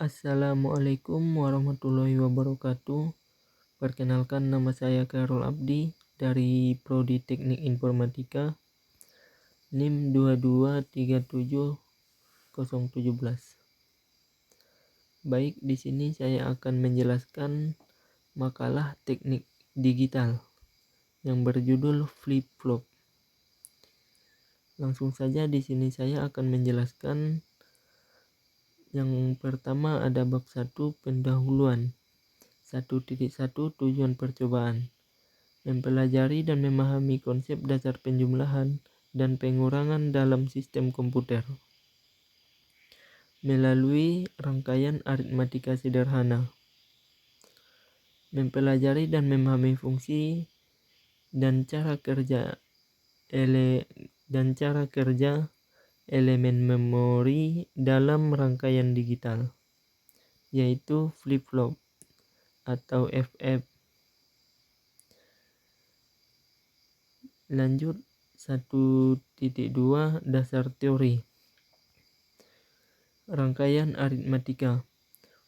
Assalamualaikum warahmatullahi wabarakatuh. Perkenalkan, nama saya Khairul Abdi dari Prodi Teknik Informatika NIM 2237017. Baik, di sini saya akan menjelaskan makalah teknik digital yang berjudul flip-flop. Langsung saja di sini saya akan menjelaskan. Yang pertama ada bab 1, pendahuluan. 1.1 Tujuan percobaan. Mempelajari dan memahami konsep dasar penjumlahan dan pengurangan dalam sistem komputer melalui rangkaian aritmatika sederhana. Mempelajari dan memahami fungsi dan cara kerja elemen memori dalam rangkaian digital, yaitu flip-flop atau FF. Lanjut 1.2 Dasar teori. Rangkaian aritmatika.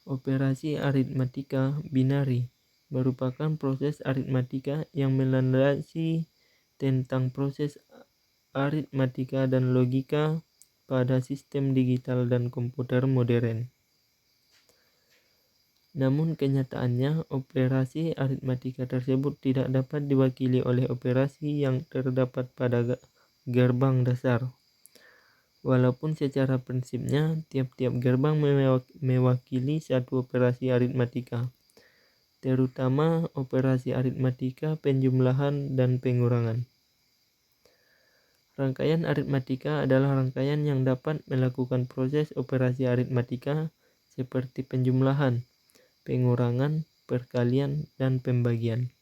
Operasi aritmatika binari merupakan proses aritmatika yang melandasi tentang proses aritmatika dan logika pada sistem digital dan komputer modern. Namun kenyataannya operasi aritmatika tersebut tidak dapat diwakili oleh operasi yang terdapat pada gerbang dasar. Walaupun secara prinsipnya tiap-tiap gerbang mewakili satu operasi aritmatika, terutama operasi aritmatika penjumlahan dan pengurangan. Rangkaian aritmatika adalah rangkaian yang dapat melakukan proses operasi aritmatika seperti penjumlahan, pengurangan, perkalian, dan pembagian.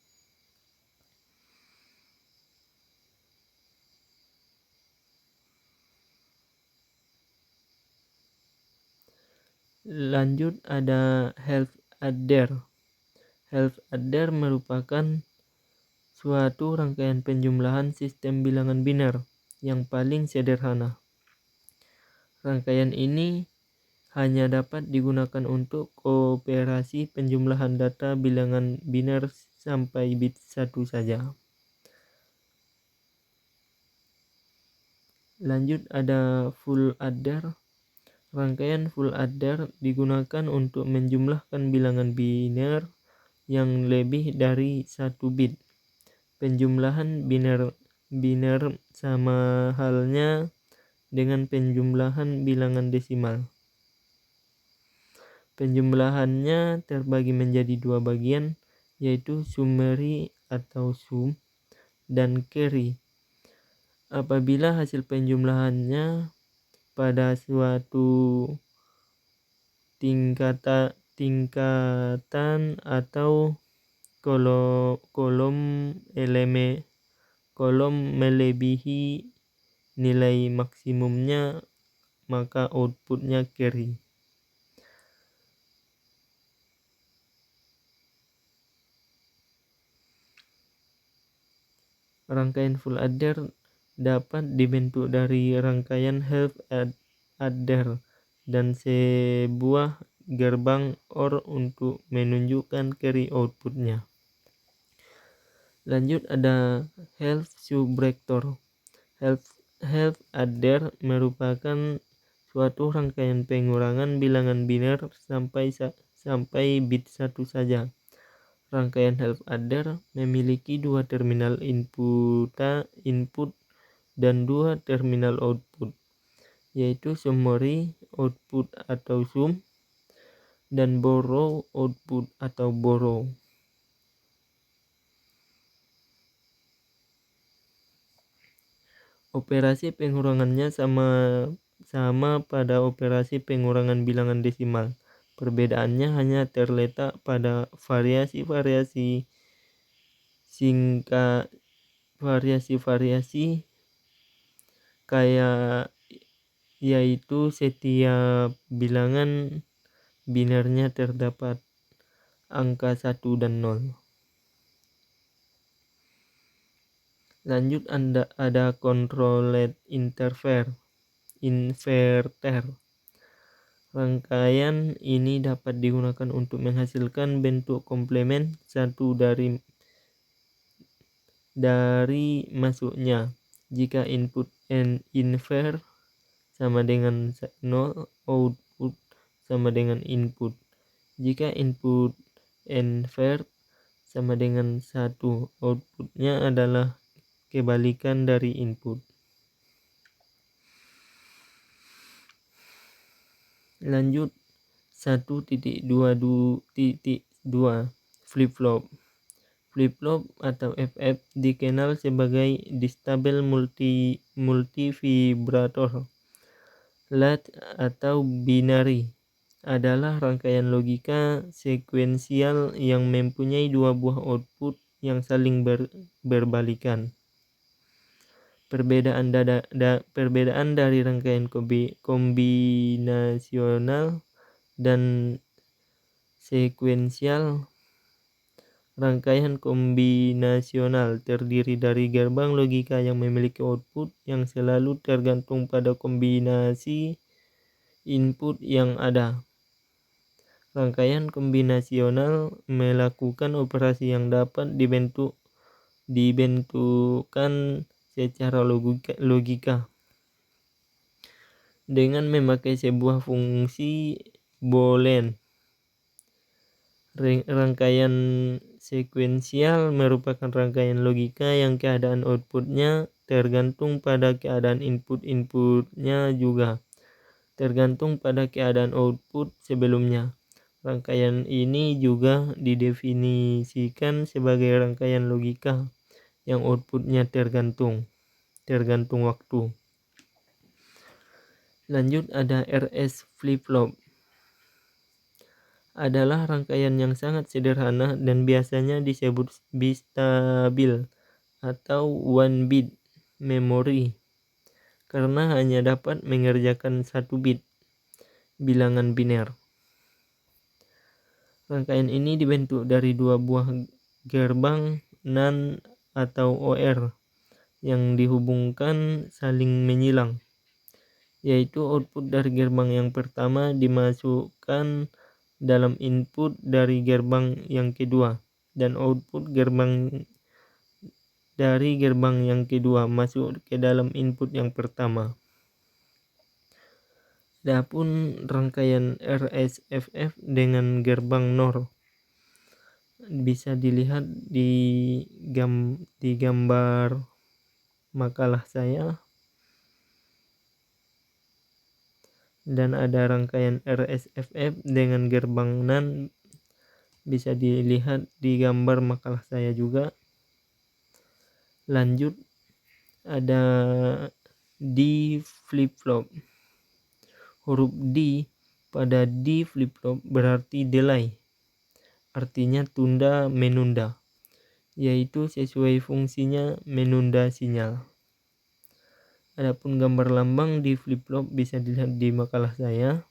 Lanjut ada half adder. Half adder merupakan suatu rangkaian penjumlahan sistem bilangan biner yang paling sederhana. Rangkaian ini hanya dapat digunakan untuk operasi penjumlahan data bilangan biner sampai bit 1 saja. Lanjut ada full adder. Rangkaian full adder digunakan untuk menjumlahkan bilangan biner yang lebih dari 1 bit. Penjumlahan biner sama halnya dengan penjumlahan bilangan desimal. Penjumlahannya terbagi menjadi dua bagian, yaitu summary atau sum dan carry. Apabila hasil penjumlahannya pada suatu tingkatan atau kolom melebihi nilai maksimumnya, maka outputnya carry. Rangkaian full adder dapat dibentuk dari rangkaian half adder dan sebuah gerbang OR untuk menunjukkan carry outputnya. Lanjut ada half subtractor. Half adder merupakan suatu rangkaian pengurangan bilangan biner sampai bit 1 saja. Rangkaian half adder memiliki dua terminal input dan dua terminal output, yaitu summary output atau sum dan borrow output atau borrow. Operasi pengurangannya sama pada operasi pengurangan bilangan desimal. Perbedaannya hanya terletak pada variasi kayak yaitu setiap bilangan binernya terdapat angka 1 dan 0. Lanjut ada controlled inverter. Rangkaian ini dapat digunakan untuk menghasilkan bentuk komplement satu dari masuknya. Jika input and infer sama dengan 0, output sama dengan input. Jika input infer sama dengan 1, outputnya adalah kebalikan dari input. Lanjut 1.22.2 flip-flop. Flip-flop atau FF dikenal sebagai distable multivibrator, latch atau binary, adalah rangkaian logika sekuensial yang mempunyai dua buah output yang saling berbalikan. Perbedaan dari rangkaian kombinasional dan sekuensial. Rangkaian kombinasional terdiri dari gerbang logika yang memiliki output yang selalu tergantung pada kombinasi input yang ada. Rangkaian kombinasional melakukan operasi yang dapat dibentukkan secara logika dengan memakai sebuah fungsi boolean. Rangkaian sekuensial merupakan rangkaian logika yang keadaan outputnya tergantung pada keadaan inputnya juga tergantung pada keadaan output sebelumnya. Rangkaian ini juga didefinisikan sebagai rangkaian logika yang outputnya tergantung waktu. Lanjut ada RS flip-flop. Adalah rangkaian yang sangat sederhana dan biasanya disebut bit stabil atau one bit memory karena hanya dapat mengerjakan satu bit bilangan biner. Rangkaian ini dibentuk dari dua buah gerbang NAND atau OR yang dihubungkan saling menyilang, yaitu output dari gerbang yang pertama dimasukkan dalam input dari gerbang yang kedua dan output dari gerbang yang kedua masuk ke dalam input yang pertama. Adapun rangkaian RSFF dengan gerbang NOR bisa dilihat di gambar makalah saya, dan ada rangkaian RSFF dengan gerbang NAND bisa dilihat di gambar makalah saya juga. Lanjut ada D flip-flop. Huruf D pada D flip-flop berarti delay, artinya tunda menunda, yaitu sesuai fungsinya menunda sinyal. Adapun gambar lambang D flip-flop bisa dilihat di makalah saya.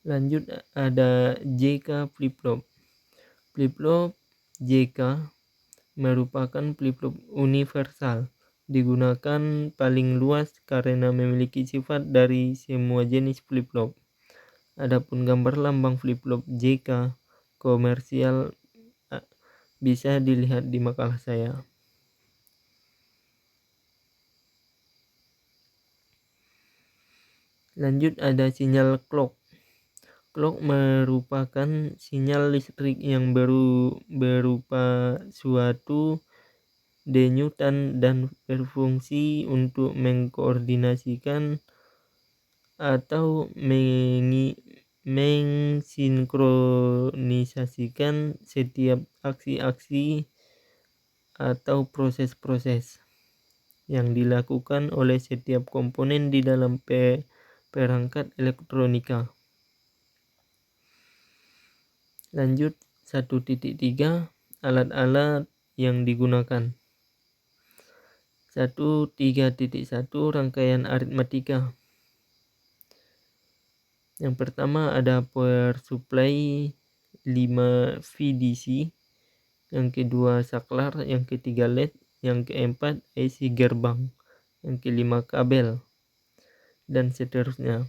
Lanjut ada JK flip-flop. Flip-flop JK merupakan flip-flop universal, digunakan paling luas karena memiliki sifat dari semua jenis flip-flop. Adapun gambar lambang flip-flop JK komersial bisa dilihat di makalah saya. Lanjut ada sinyal clock. Clock merupakan sinyal listrik yang berupa suatu denyutan dan berfungsi untuk mengkoordinasikan atau mensinkronisasikan setiap aksi-aksi atau proses-proses yang dilakukan oleh setiap komponen di dalam perangkat elektronika. Lanjut 1.3 alat-alat yang digunakan. 1.3.1 rangkaian aritmatika. Yang pertama ada power supply 5 VDC, yang kedua saklar, yang ketiga LED, yang keempat IC gerbang, yang kelima kabel, dan seterusnya.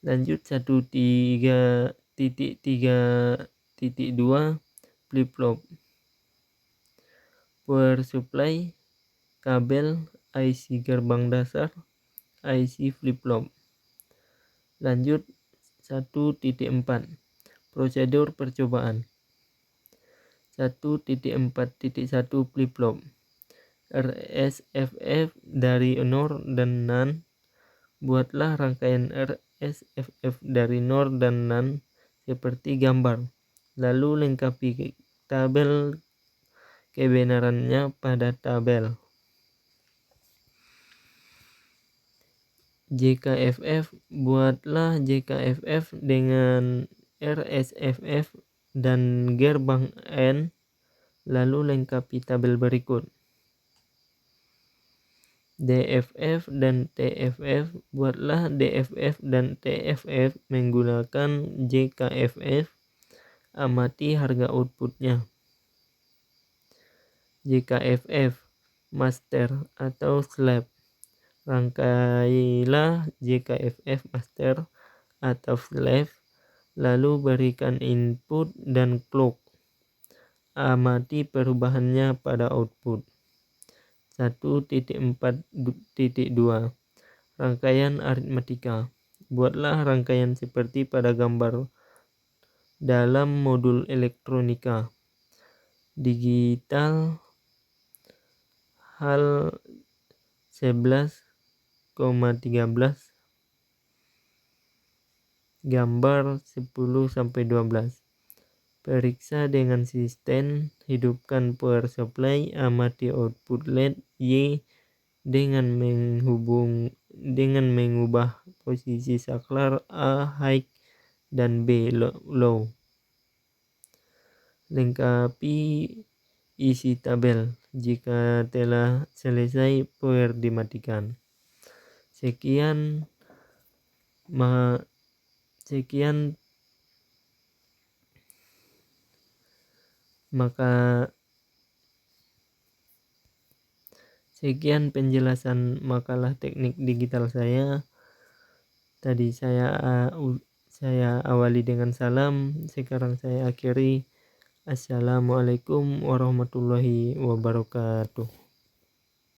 Lanjut 1.3.3.2 flip-flop. Power supply, kabel, IC gerbang dasar, IC flip-flop. Lanjut 1.4 prosedur percobaan. 1.4.1 flip-flop. RSFF dari NOR dan NAND. Buatlah rangkaian RSFF dari NOR dan NAND seperti gambar. Lalu lengkapi tabel kebenarannya pada tabel. JKFF, buatlah JKFF dengan RSFF dan gerbang N, lalu lengkapi tabel berikut. DFF dan TFF, buatlah DFF dan TFF menggunakan JKFF, amati harga outputnya. JKFF master atau slave, rangkailah JKFF master atau slave, lalu berikan input dan clock. Amati perubahannya pada output. 1.4.2 rangkaian aritmatika. Buatlah rangkaian seperti pada gambar dalam modul elektronika. Digital hal 11,13, gambar 10-12. Periksa dengan sistem, hidupkan power supply, amati output LED Y dengan mengubah posisi saklar A high dan B low. Lengkapi isi tabel. Jika telah selesai, power dimatikan. Sekian penjelasan makalah teknik digital saya. Tadi saya awali dengan salam, sekarang saya akhiri. Assalamualaikum warahmatullahi wabarakatuh.